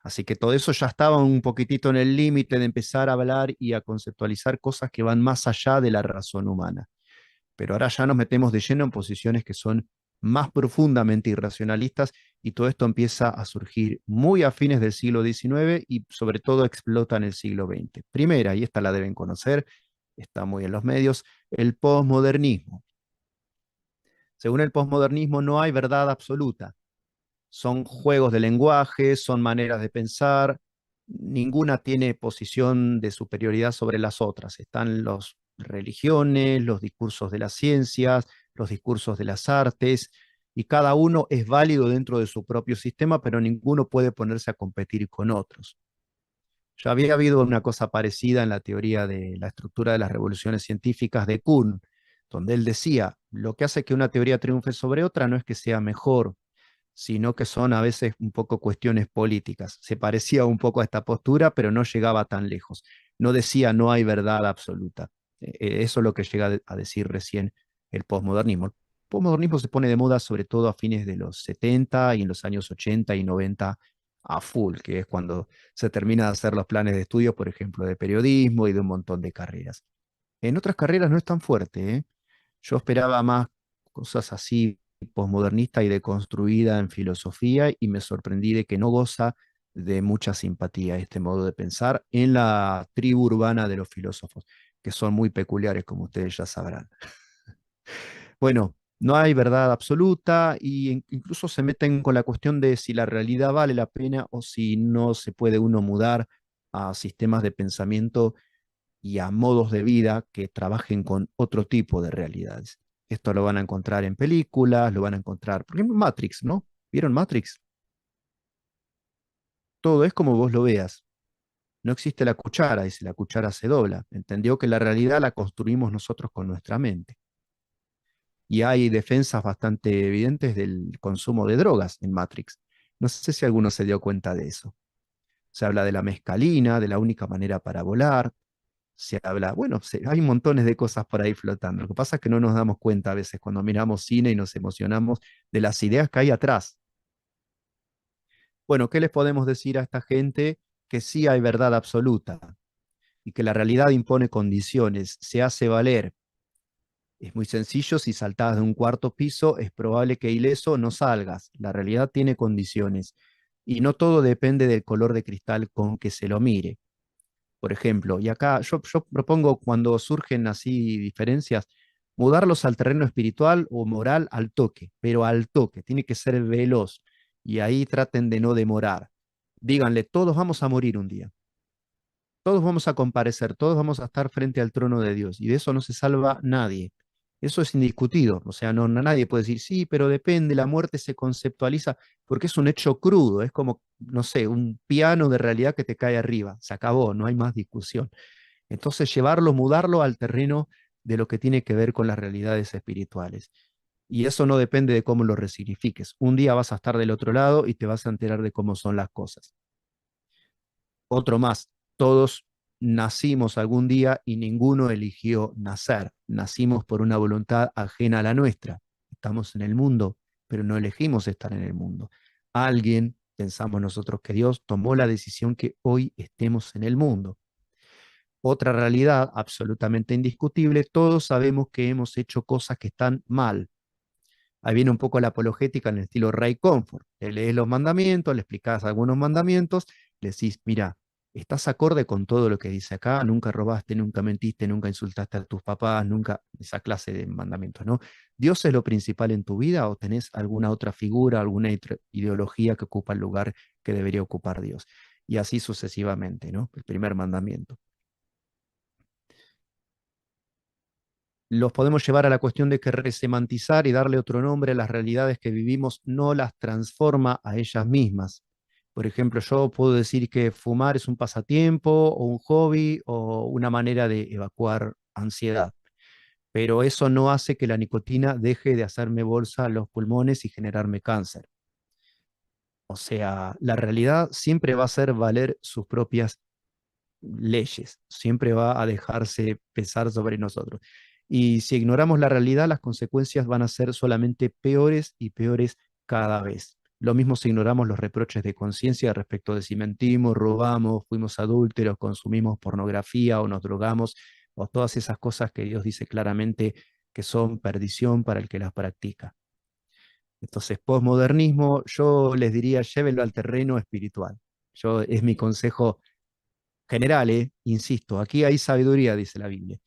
Así que todo eso ya estaba un poquitito en el límite de empezar a hablar y a conceptualizar cosas que van más allá de la razón humana. Pero ahora ya nos metemos de lleno en posiciones que son más profundamente irracionalistas y todo esto empieza a surgir muy a fines del siglo XIX y sobre todo explota en el siglo XX. Primera, y esta la deben conocer, está muy en los medios, el posmodernismo. Según el posmodernismo no hay verdad absoluta, son juegos de lenguaje, son maneras de pensar, ninguna tiene posición de superioridad sobre las otras. Están las religiones, los discursos de las ciencias, los discursos de las artes, y cada uno es válido dentro de su propio sistema, pero ninguno puede ponerse a competir con otros. Ya había habido una cosa parecida en la teoría de la estructura de las revoluciones científicas de Kuhn, donde él decía, lo que hace que una teoría triunfe sobre otra no es que sea mejor, sino que son a veces un poco cuestiones políticas. Se parecía un poco a esta postura, pero no llegaba tan lejos. No decía no hay verdad absoluta. Eso es lo que llega a decir recién el posmodernismo. El posmodernismo se pone de moda sobre todo a fines de los 70 y en los años 80 y 90 a full, que es cuando se termina de hacer los planes de estudio, por ejemplo, de periodismo y de un montón de carreras. En otras carreras no es tan fuerte, ¿eh? Yo esperaba más cosas así posmodernista y deconstruida en filosofía y me sorprendí de que no goza de mucha simpatía este modo de pensar en la tribu urbana de los filósofos, que son muy peculiares, como ustedes ya sabrán. Bueno, no hay verdad absoluta y incluso se meten con la cuestión de si la realidad vale la pena o si no se puede uno mudar a sistemas de pensamiento y a modos de vida que trabajen con otro tipo de realidades. Esto lo van a encontrar en películas, lo van a encontrar, por ejemplo, Matrix, ¿no? ¿Vieron Matrix? Todo es como vos lo veas. No existe la cuchara, y si la cuchara se dobla. Entendió que la realidad la construimos nosotros con nuestra mente. Y hay defensas bastante evidentes del consumo de drogas en Matrix. No sé si alguno se dio cuenta de eso. Se habla de la mescalina, de la única manera para volar, se habla, bueno, hay montones de cosas por ahí flotando. Lo que pasa es que no nos damos cuenta a veces cuando miramos cine y nos emocionamos de las ideas que hay atrás. Bueno, ¿qué les podemos decir a esta gente? Que sí hay verdad absoluta y que la realidad impone condiciones, se hace valer. Es muy sencillo, si saltás de un cuarto piso, es probable que ileso no salgas. La realidad tiene condiciones y no todo depende del color de cristal con que se lo mire. Por ejemplo, y acá yo propongo cuando surgen así diferencias, mudarlos al terreno espiritual o moral al toque, pero al toque, tiene que ser veloz. Y ahí traten de no demorar. Díganle, todos vamos a morir un día, todos vamos a comparecer, todos vamos a estar frente al trono de Dios, y de eso no se salva nadie. Eso es indiscutido, o sea, nadie puede decir, sí, pero depende, la muerte se conceptualiza porque es un hecho crudo, es como, no sé, un piano de realidad que te cae arriba, se acabó, no hay más discusión. Entonces, llevarlo, mudarlo al terreno de lo que tiene que ver con las realidades espirituales. Y eso no depende de cómo lo resignifiques. Un día vas a estar del otro lado y te vas a enterar de cómo son las cosas. Otro más, todos nacimos algún día y ninguno eligió nacer. Nacimos por una voluntad ajena a la nuestra. Estamos en el mundo, pero no elegimos estar en el mundo. Alguien, pensamos nosotros que Dios tomó la decisión que hoy estemos en el mundo. Otra realidad absolutamente indiscutible, todos sabemos que hemos hecho cosas que están mal. Ahí viene un poco la apologética en el estilo Ray Comfort. Le lees los mandamientos, le explicás algunos mandamientos, le decís, mira, estás acorde con todo lo que dice acá, nunca robaste, nunca mentiste, nunca insultaste a tus papás, nunca esa clase de mandamientos, ¿no? ¿Dios es lo principal en tu vida o tenés alguna otra figura, alguna ideología que ocupa el lugar que debería ocupar Dios? Y así sucesivamente, ¿no? El primer mandamiento. Los podemos llevar a la cuestión de que resemantizar y darle otro nombre a las realidades que vivimos no las transforma a ellas mismas. Por ejemplo, yo puedo decir que fumar es un pasatiempo o un hobby o una manera de evacuar ansiedad, pero eso no hace que la nicotina deje de hacerme bolsa a los pulmones y generarme cáncer. O sea, la realidad siempre va a hacer valer sus propias leyes, siempre va a dejarse pesar sobre nosotros. Y si ignoramos la realidad, las consecuencias van a ser solamente peores y peores cada vez. Lo mismo si ignoramos los reproches de conciencia respecto de si mentimos, robamos, fuimos adúlteros, consumimos pornografía o nos drogamos, o todas esas cosas que Dios dice claramente que son perdición para el que las practica. Entonces, posmodernismo, yo les diría, llévenlo al terreno espiritual. Es mi consejo general, insisto, aquí hay sabiduría, dice la Biblia.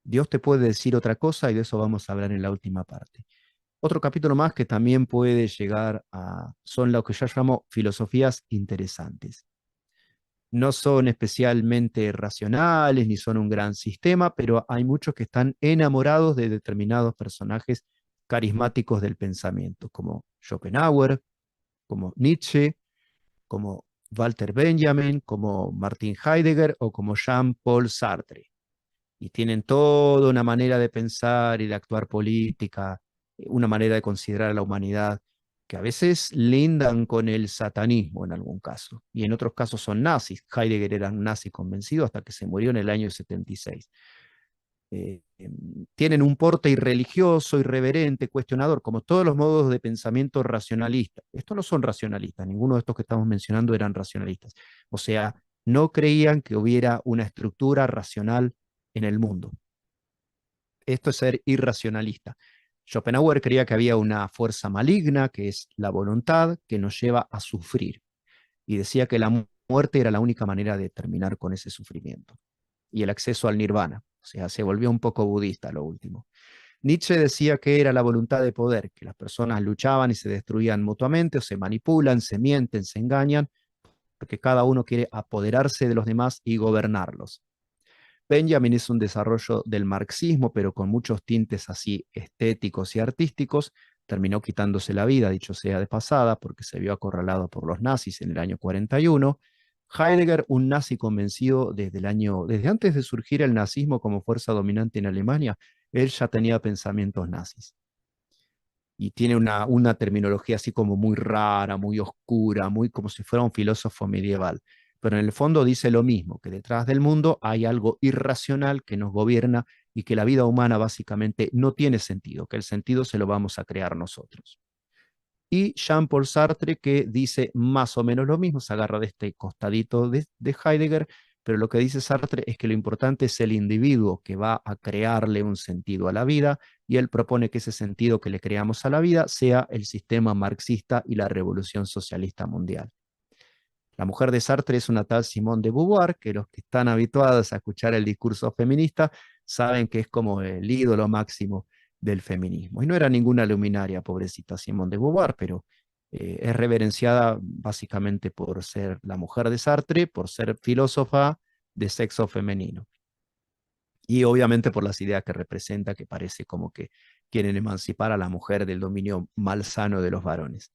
Dios te puede decir otra cosa y de eso vamos a hablar en la última parte. Otro capítulo más que también puede llegar son lo que yo llamo filosofías interesantes. No son especialmente racionales ni son un gran sistema, pero hay muchos que están enamorados de determinados personajes carismáticos del pensamiento, como Schopenhauer, como Nietzsche, como Walter Benjamin, como Martin Heidegger o como Jean-Paul Sartre. Y tienen toda una manera de pensar y de actuar política, una manera de considerar a la humanidad, que a veces lindan con el satanismo en algún caso, y en otros casos son nazis. Heidegger era un nazi convencido hasta que se murió en el año 76. Tienen un porte irreligioso, irreverente, cuestionador, como todos los modos de pensamiento racionalista. Estos no son racionalistas, ninguno de estos que estamos mencionando eran racionalistas. O sea, no creían que hubiera una estructura racional en el mundo. Esto es ser irracionalista. Schopenhauer creía que había una fuerza maligna, que es la voluntad, que nos lleva a sufrir. Y decía que la muerte era la única manera de terminar con ese sufrimiento. Y el acceso al nirvana. O sea, se volvió un poco budista lo último. Nietzsche decía que era la voluntad de poder, que las personas luchaban y se destruían mutuamente, o se manipulan, se mienten, se engañan, porque cada uno quiere apoderarse de los demás y gobernarlos. Benjamin es un desarrollo del marxismo, pero con muchos tintes así estéticos y artísticos. Terminó quitándose la vida, dicho sea de pasada, porque se vio acorralado por los nazis en el año 41. Heidegger, un nazi convencido desde antes de surgir el nazismo como fuerza dominante en Alemania, él ya tenía pensamientos nazis. Y tiene una terminología así como muy rara, muy oscura, muy como si fuera un filósofo medieval. Pero en el fondo dice lo mismo, que detrás del mundo hay algo irracional que nos gobierna y que la vida humana básicamente no tiene sentido, que el sentido se lo vamos a crear nosotros. Y Jean-Paul Sartre, que dice más o menos lo mismo, se agarra de este costadito de Heidegger, pero lo que dice Sartre es que lo importante es el individuo que va a crearle un sentido a la vida, y él propone que ese sentido que le creamos a la vida sea el sistema marxista y la revolución socialista mundial. La mujer de Sartre es una tal Simone de Beauvoir, que los que están habituados a escuchar el discurso feminista saben que es como el ídolo máximo del feminismo. Y no era ninguna luminaria, pobrecita Simone de Beauvoir, pero es reverenciada básicamente por ser la mujer de Sartre, por ser filósofa de sexo femenino. Y obviamente por las ideas que representa, que parece como que quieren emancipar a la mujer del dominio malsano de los varones.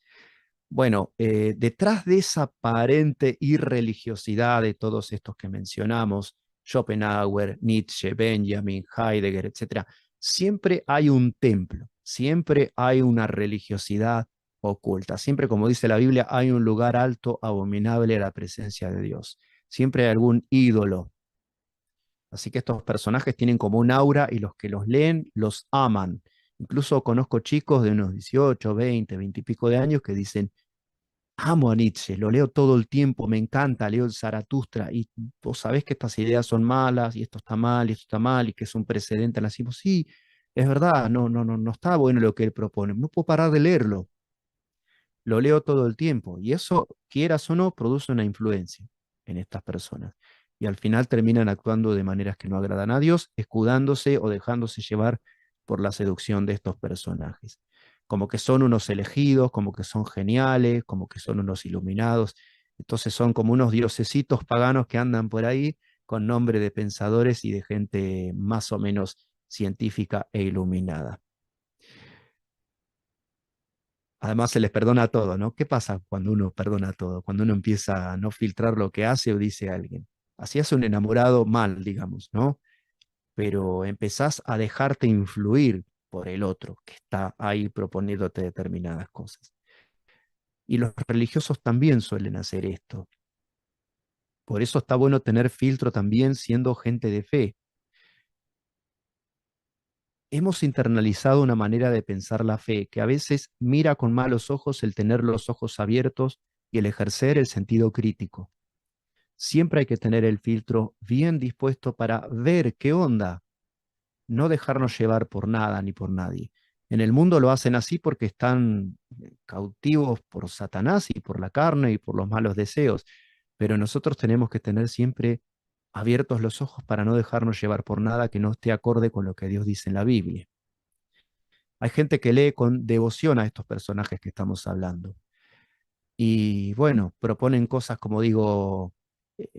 Bueno, detrás de esa aparente irreligiosidad de todos estos que mencionamos, Schopenhauer, Nietzsche, Benjamin, Heidegger, etc., siempre hay un templo, siempre hay una religiosidad oculta, siempre, como dice la Biblia, hay un lugar alto, abominable a la presencia de Dios, siempre hay algún ídolo. Así que estos personajes tienen como un aura y los que los leen los aman. Incluso conozco chicos de unos 18, 20, 20 y pico de años que dicen, amo a Nietzsche, lo leo todo el tiempo, me encanta, leo el Zaratustra, y vos sabés que estas ideas son malas, y esto está mal, y esto está mal, y que es un precedente. Nacimos, sí, es verdad, no está bueno lo que él propone, no puedo parar de leerlo, lo leo todo el tiempo, y eso, quieras o no, produce una influencia en estas personas. Y al final terminan actuando de maneras que no agradan a Dios, escudándose o dejándose llevar por la seducción de estos personajes. Como que son unos elegidos, como que son geniales, como que son unos iluminados. Entonces son como unos diosesitos paganos que andan por ahí con nombre de pensadores y de gente más o menos científica e iluminada. Además se les perdona todo, ¿no? ¿Qué pasa cuando uno perdona todo? Cuando uno empieza a no filtrar lo que hace o dice alguien. Así hace un enamorado mal, digamos, ¿no? Pero empezás a dejarte influir por el otro que está ahí proponiéndote determinadas cosas. Y los religiosos también suelen hacer esto. Por eso está bueno tener filtro también siendo gente de fe. hemos internalizado una manera de pensar la fe que a veces mira con malos ojos el tener los ojos abiertos y el ejercer el sentido crítico. Siempre hay que tener el filtro bien dispuesto para ver qué onda, no dejarnos llevar por nada ni por nadie. En el mundo lo hacen así porque están cautivos por Satanás y por la carne y por los malos deseos, pero nosotros tenemos que tener siempre abiertos los ojos para no dejarnos llevar por nada que no esté acorde con lo que Dios dice en la Biblia. Hay gente que lee con devoción a estos personajes que estamos hablando. Y bueno, proponen cosas, como digo,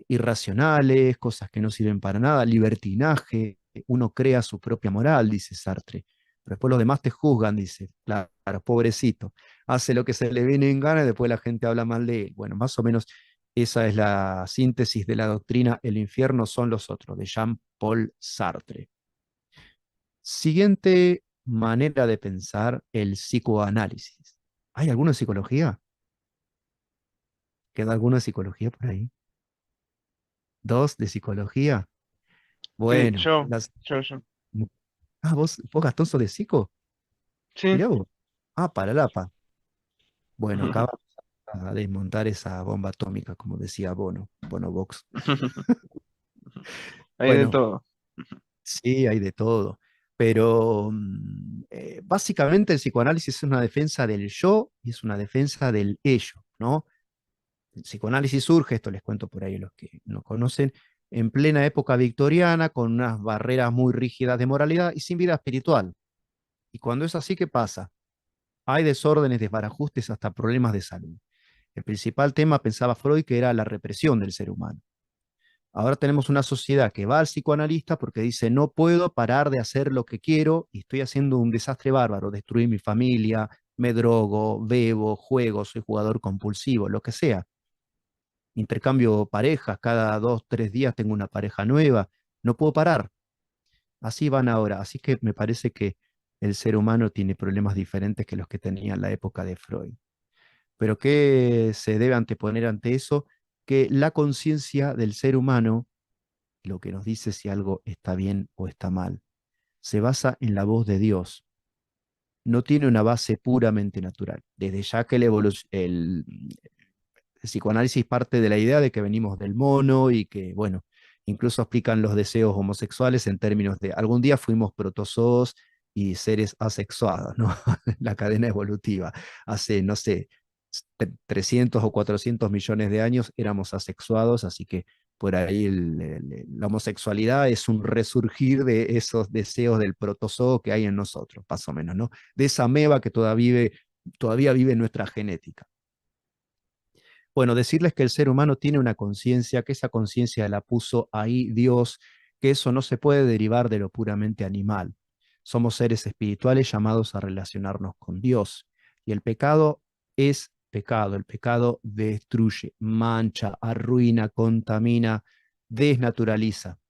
irracionales, cosas que no sirven para nada, libertinaje. Uno crea su propia moral, dice Sartre. Pero después los demás te juzgan, dice. Claro, pobrecito. Hace lo que se le viene en gana y después la gente habla mal de él. Bueno, más o menos esa es la síntesis de la doctrina El infierno son los otros, de Jean-Paul Sartre. Siguiente manera de pensar, el psicoanálisis. ¿Hay alguna psicología? ¿Queda alguna psicología por ahí? ¿Dos de psicología? Sí, Bueno, yo. Ah, vos Gastón sos de psico. Sí. Mirá vos. Ah, para la pa. Bueno, acá vamos a desmontar esa bomba atómica, como decía Bono Vox. Hay de Bueno, todo. sí, hay de todo. Pero básicamente el psicoanálisis es una defensa del yo y es una defensa del ello, ¿no? El psicoanálisis surge, esto les cuento por ahí a los que no conocen, en plena época victoriana, con unas barreras muy rígidas de moralidad y sin vida espiritual. Y cuando es así, ¿qué pasa? Hay desórdenes, desbarajustes, hasta problemas de salud. El principal tema, pensaba Freud, que era la represión del ser humano. Ahora tenemos una sociedad que va al psicoanalista porque dice, no puedo parar de hacer lo que quiero y estoy haciendo un desastre bárbaro, destruir mi familia, me drogo, bebo, juego, soy jugador compulsivo, lo que sea. Intercambio parejas, cada 2, 3 días tengo una pareja nueva, no puedo parar. Así van ahora. Así que me parece que el ser humano tiene problemas diferentes que los que tenía en la época de Freud. Pero ¿qué se debe anteponer ante eso? Que la conciencia del ser humano, lo que nos dice si algo está bien o está mal, se basa en la voz de Dios. No tiene una base puramente natural. Desde ya que el psicoanálisis parte de la idea de que venimos del mono y que, bueno, incluso explican los deseos homosexuales en términos de algún día fuimos protozoos y seres asexuados, ¿no? La cadena evolutiva. Hace, no sé, 300 o 400 millones de años éramos asexuados, así que por ahí la homosexualidad es un resurgir de esos deseos del protozoo que hay en nosotros, más o menos, ¿no? De esa ameba que todavía vive en nuestra genética. Bueno, decirles que el ser humano tiene una conciencia, que esa conciencia la puso ahí Dios, que eso no se puede derivar de lo puramente animal. Somos seres espirituales llamados a relacionarnos con Dios. Y el pecado es pecado. El pecado destruye, mancha, arruina, contamina, desnaturaliza.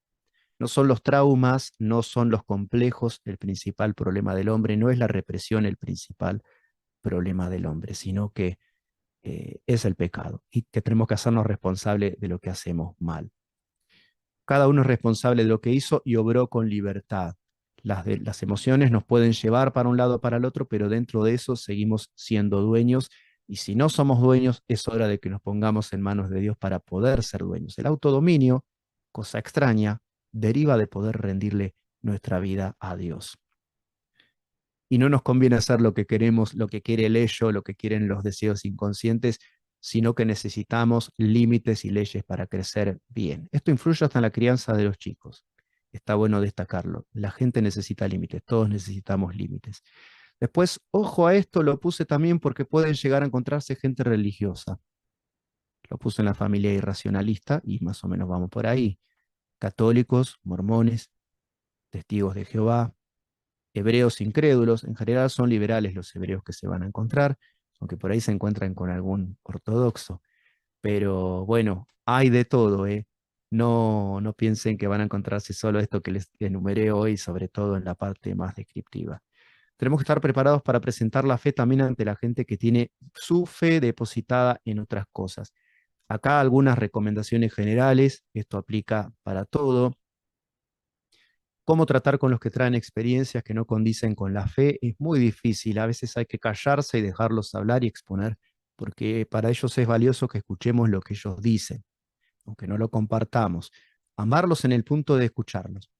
No son los traumas, no son los complejos el principal problema del hombre, no es la represión el principal problema del hombre, sino que es el pecado y que tenemos que hacernos responsables de lo que hacemos mal. Cada uno es responsable de lo que hizo y obró con libertad. Las emociones nos pueden llevar para un lado o para el otro, pero dentro de eso seguimos siendo dueños y si no somos dueños, es hora de que nos pongamos en manos de Dios para poder ser dueños. El autodominio, cosa extraña, deriva de poder rendirle nuestra vida a Dios. Y no nos conviene hacer lo que queremos, lo que quiere el ello, lo que quieren los deseos inconscientes, sino que necesitamos límites y leyes para crecer bien. Esto influye hasta en la crianza de los chicos. Está bueno destacarlo. La gente necesita límites, todos necesitamos límites. Después, ojo a esto, lo puse también porque pueden llegar a encontrarse gente religiosa. Lo puse en la familia irracionalista y más o menos vamos por ahí. Católicos, mormones, testigos de Jehová, hebreos incrédulos, en general son liberales los hebreos que se van a encontrar, aunque por ahí se encuentran con algún ortodoxo. Pero bueno, hay de todo, ¿eh? No, no piensen que van a encontrarse solo esto que les enumeré hoy, sobre todo en la parte más descriptiva. Tenemos que estar preparados para presentar la fe también ante la gente que tiene su fe depositada en otras cosas. Acá algunas recomendaciones generales, esto aplica para todo. cómo tratar con los que traen experiencias que no condicen con la fe es muy difícil. A veces hay que callarse y dejarlos hablar y exponer, porque para ellos es valioso que escuchemos lo que ellos dicen, aunque no lo compartamos. Amarlos en el punto de escucharlos.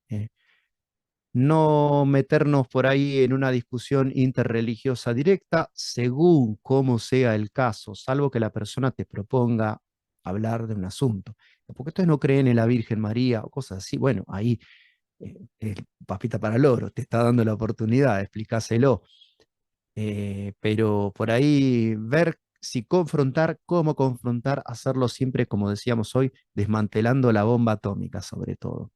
No meternos por ahí en una discusión interreligiosa directa, según cómo sea el caso, salvo que la persona te proponga hablar de un asunto. Porque ustedes no creen en la Virgen María o cosas así. Bueno, ahí papita para el loro, te está dando la oportunidad, explícaselo. Pero por ahí ver si confrontar, cómo confrontar, hacerlo siempre, como decíamos hoy, desmantelando la bomba atómica sobre todo.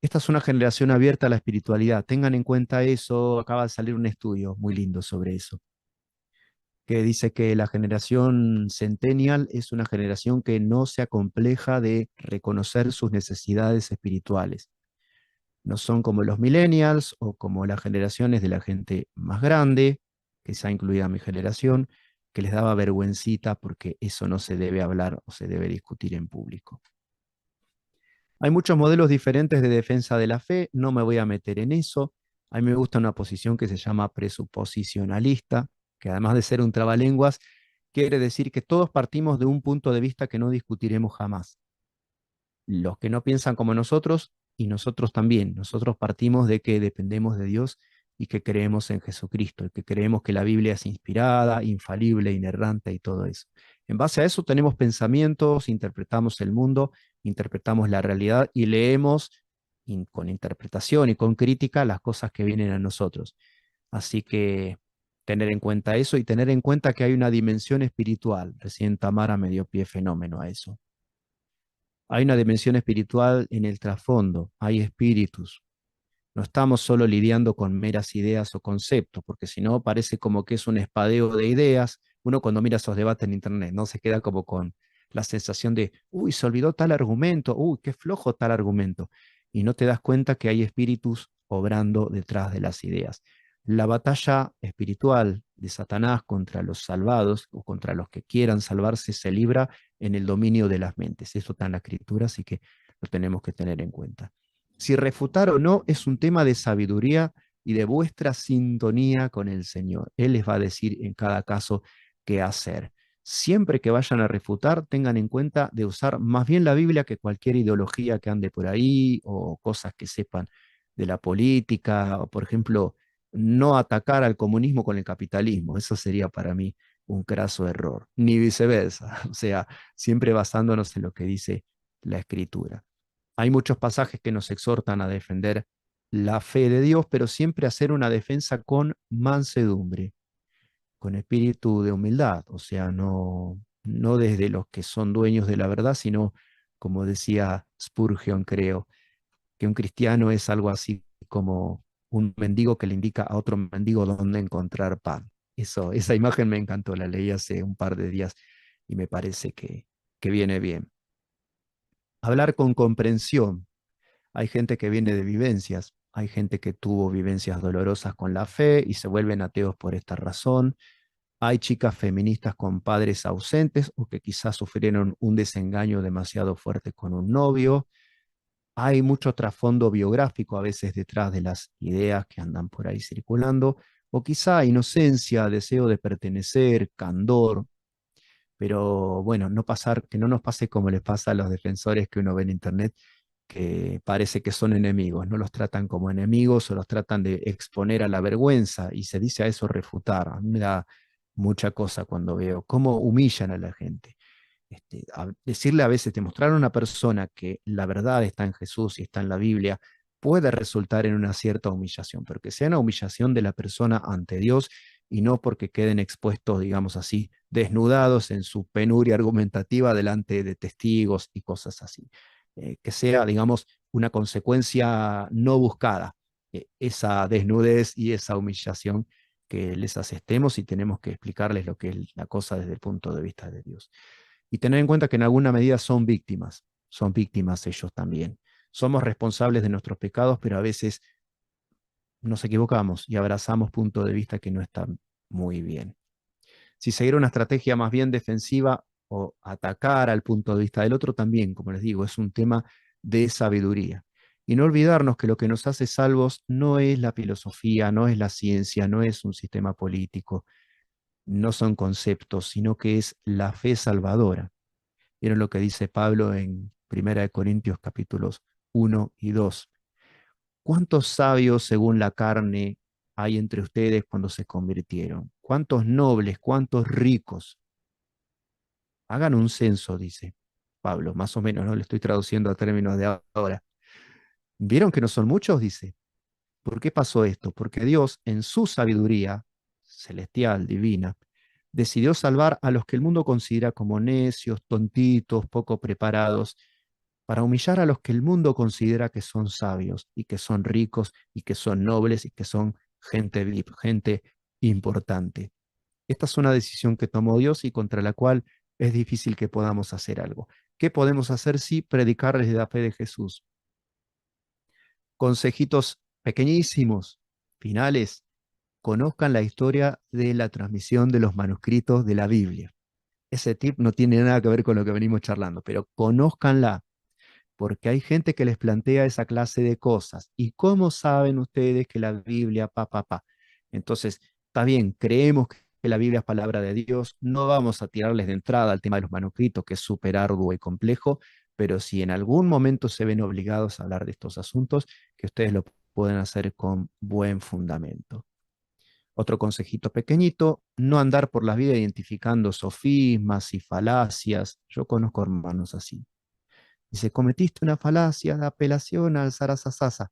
Esta es una generación abierta a la espiritualidad. Tengan en cuenta eso. Acaba de salir un estudio muy lindo sobre eso, que dice que la generación centennial es una generación que no se acompleja de reconocer sus necesidades espirituales. No son como los millennials o como las generaciones de la gente más grande, que se ha incluido a mi generación, que les daba vergüencita porque eso no se debe hablar o se debe discutir en público. Hay muchos modelos diferentes de defensa de la fe, no me voy a meter en eso. A mí me gusta una posición que se llama presuposicionalista, que además de ser un trabalenguas, quiere decir que todos partimos de un punto de vista que no discutiremos jamás. Los que no piensan como nosotros y nosotros también. Nosotros partimos de que dependemos de Dios y que creemos en Jesucristo, y que creemos que la Biblia es inspirada, infalible, inerrante y todo eso. En base a eso tenemos pensamientos, interpretamos el mundo, interpretamos la realidad y leemos con interpretación y con crítica las cosas que vienen a nosotros. Así que tener en cuenta eso y tener en cuenta que hay una dimensión espiritual. Recién Tamara me dio pie fenómeno a eso. Hay una dimensión espiritual en el trasfondo, hay espíritus. No estamos solo lidiando con meras ideas o conceptos, porque si no parece como que es un espadeo de ideas. Uno cuando mira esos debates en internet, no se queda como con la sensación de, uy, se olvidó tal argumento, uy, qué flojo tal argumento. Y no te das cuenta que hay espíritus obrando detrás de las ideas. La batalla espiritual de Satanás contra los salvados o contra los que quieran salvarse se libra en el dominio de las mentes. Eso está en la escritura, así que lo tenemos que tener en cuenta. Si refutar o no es un tema de sabiduría y de vuestra sintonía con el Señor. Él les va a decir en cada caso qué hacer. Siempre que vayan a refutar, tengan en cuenta de usar más bien la Biblia que cualquier ideología que ande por ahí o cosas que sepan de la política, o por ejemplo, no atacar al comunismo con el capitalismo. Eso sería para mí un craso error, ni viceversa. O sea, siempre basándonos en lo que dice la Escritura. Hay muchos pasajes que nos exhortan a defender la fe de Dios, pero siempre hacer una defensa con mansedumbre, con espíritu de humildad, o sea, no desde los que son dueños de la verdad, sino, como decía Spurgeon, creo, que un cristiano es algo así como un mendigo que le indica a otro mendigo dónde encontrar pan. Esa imagen me encantó, la leí hace un par de días y me parece que viene bien. Hablar con comprensión. Hay gente que viene de vivencias, hay gente que tuvo vivencias dolorosas con la fe y se vuelven ateos por esta razón. Hay chicas feministas con padres ausentes o que quizás sufrieron un desengaño demasiado fuerte con un novio. Hay mucho trasfondo biográfico a veces detrás de las ideas que andan por ahí circulando, o quizá inocencia, deseo de pertenecer, candor, pero bueno, que no nos pase como les pasa a los defensores que uno ve en internet, que parece que son enemigos, no los tratan como enemigos o los tratan de exponer a la vergüenza y se dice a eso refutar. A mí me da mucha cosa cuando veo cómo humillan a la gente. Decirle a veces, demostrar a una persona que la verdad está en Jesús y está en la Biblia, puede resultar en una cierta humillación, pero que sea una humillación de la persona ante Dios y no porque queden expuestos, digamos así, desnudados en su penuria argumentativa delante de testigos y cosas así. Que sea, digamos, una consecuencia no buscada, esa desnudez y esa humillación que les asestemos y tenemos que explicarles lo que es la cosa desde el punto de vista de Dios. Y tener en cuenta que en alguna medida son víctimas ellos también. Somos responsables de nuestros pecados, pero a veces nos equivocamos y abrazamos puntos de vista que no están muy bien. Si seguir una estrategia más bien defensiva o atacar al punto de vista del otro también, como les digo, es un tema de sabiduría. Y no olvidarnos que lo que nos hace salvos no es la filosofía, no es la ciencia, no es un sistema político, no son conceptos, sino que es la fe salvadora. Miren lo que dice Pablo en 1 Corintios capítulos 1 y 2. ¿Cuántos sabios según la carne hay entre ustedes cuando se convirtieron? ¿Cuántos nobles, cuántos ricos? Hagan un censo, dice Pablo, más o menos, ¿no? Le estoy traduciendo a términos de ahora. ¿Vieron que no son muchos? Dice. ¿Por qué pasó esto? Porque Dios, en su sabiduría celestial, divina, decidió salvar a los que el mundo considera como necios, tontitos, poco preparados, para humillar a los que el mundo considera que son sabios y que son ricos y que son nobles y que son gente VIP, gente importante. Esta es una decisión que tomó Dios y contra la cual es difícil que podamos hacer algo. ¿Qué podemos hacer? Sí, predicarles de la fe de Jesús. Consejitos pequeñísimos, finales. Conozcan la historia de la transmisión de los manuscritos de la Biblia. Ese tip no tiene nada que ver con lo que venimos charlando, pero conózcanla, porque hay gente que les plantea esa clase de cosas. ¿Y cómo saben ustedes que la Biblia, pa? Entonces, está bien, creemos que la Biblia es palabra de Dios, no vamos a tirarles de entrada al tema de los manuscritos, que es súper arduo y complejo, pero si en algún momento se ven obligados a hablar de estos asuntos, que ustedes lo pueden hacer con buen fundamento. Otro consejito pequeñito, no andar por la vida identificando sofismas y falacias. Yo conozco hermanos así. Dice, cometiste una falacia de apelación al zarasasasa.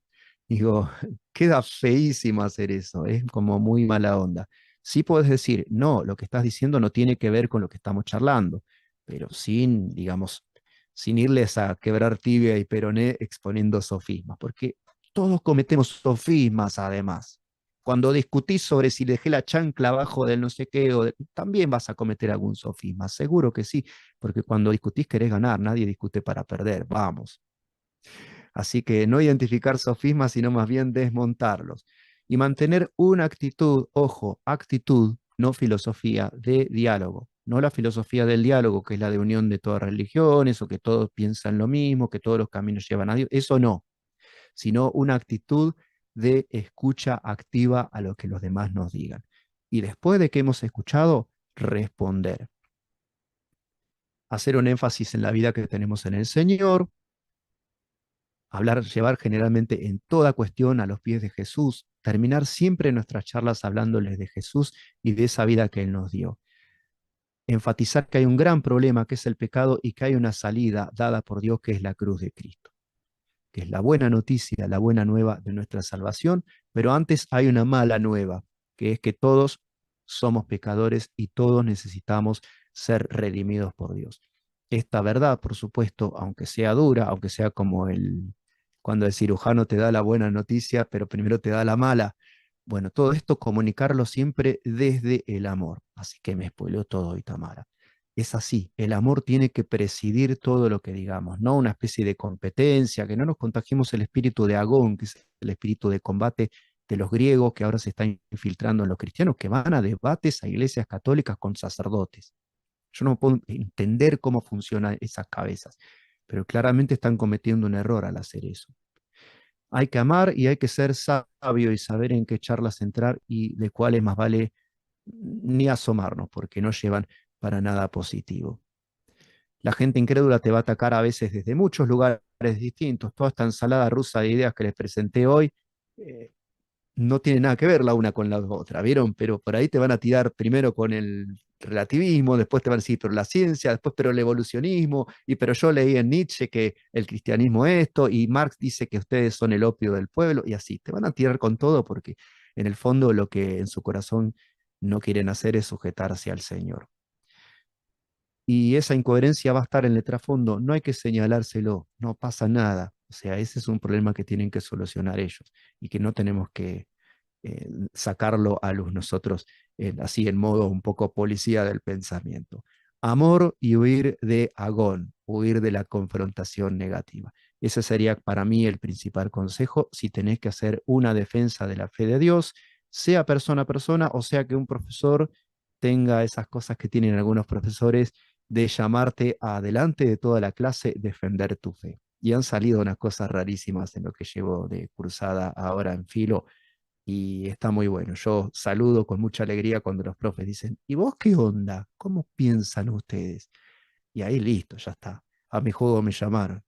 Digo, queda feísimo hacer eso, es como muy mala onda. Sí puedes decir, no, lo que estás diciendo no tiene que ver con lo que estamos charlando, pero sin, digamos, sin irles a quebrar tibia y peroné exponiendo sofismas, porque todos cometemos sofismas además. Cuando discutís sobre si dejé la chancla abajo del no sé qué, también vas a cometer algún sofisma, seguro que sí, porque cuando discutís querés ganar, nadie discute para perder, vamos. Así que no identificar sofismas, sino más bien desmontarlos. Y mantener una actitud, ojo, actitud, no filosofía, de diálogo. No la filosofía del diálogo, que es la de unión de todas religiones, o que todos piensan lo mismo, que todos los caminos llevan a Dios. Eso no, sino una actitud de escucha activa a lo que los demás nos digan. Y después de que hemos escuchado, responder. Hacer un énfasis en la vida que tenemos en el Señor, hablar, llevar generalmente en toda cuestión a los pies de Jesús, terminar siempre nuestras charlas hablándoles de Jesús y de esa vida que Él nos dio. Enfatizar que hay un gran problema que es el pecado y que hay una salida dada por Dios que es la cruz de Cristo, que es la buena noticia, la buena nueva de nuestra salvación, pero antes hay una mala nueva, que es que todos somos pecadores y todos necesitamos ser redimidos por Dios. Esta verdad, por supuesto, aunque sea dura, aunque sea como cuando el cirujano te da la buena noticia, pero primero te da la mala, bueno, todo esto comunicarlo siempre desde el amor. Así que me spoileó todo hoy, Tamara. Es así, el amor tiene que presidir todo lo que digamos, no una especie de competencia, que no nos contagiemos el espíritu de Agón, que es el espíritu de combate de los griegos que ahora se están infiltrando en los cristianos, que van a debates a iglesias católicas con sacerdotes. Yo no puedo entender cómo funcionan esas cabezas, pero claramente están cometiendo un error al hacer eso. Hay que amar y hay que ser sabio y saber en qué charlas entrar y de cuáles más vale ni asomarnos, porque no llevan para nada positivo. La gente incrédula te va a atacar a veces desde muchos lugares distintos. Toda esta ensalada rusa de ideas que les presenté hoy eh, no tiene nada que ver la una con la otra, ¿vieron? Pero por ahí te van a tirar primero con el relativismo, después te van a decir, pero la ciencia, después, pero el evolucionismo, y pero yo leí en Nietzsche que el cristianismo esto, y Marx dice que ustedes son el opio del pueblo, y así, te van a tirar con todo porque en el fondo lo que en su corazón no quieren hacer es sujetarse al Señor. Y esa incoherencia va a estar en el trasfondo, no hay que señalárselo, no pasa nada. O sea, ese es un problema que tienen que solucionar ellos y que no tenemos que sacarlo a luz nosotros, así en modo un poco policía del pensamiento. Amor y huir de agón, huir de la confrontación negativa. Ese sería para mí el principal consejo si tenés que hacer una defensa de la fe de Dios, sea persona a persona, o sea que un profesor tenga esas cosas que tienen algunos profesores de llamarte adelante de toda la clase, defender tu fe. y han salido unas cosas rarísimas en lo que llevo de cursada ahora en filo y está muy bueno. Yo saludo con mucha alegría cuando los profes dicen, ¿y vos qué onda? ¿Cómo piensan ustedes? Y ahí listo, ya está. A mi juego me llamaron.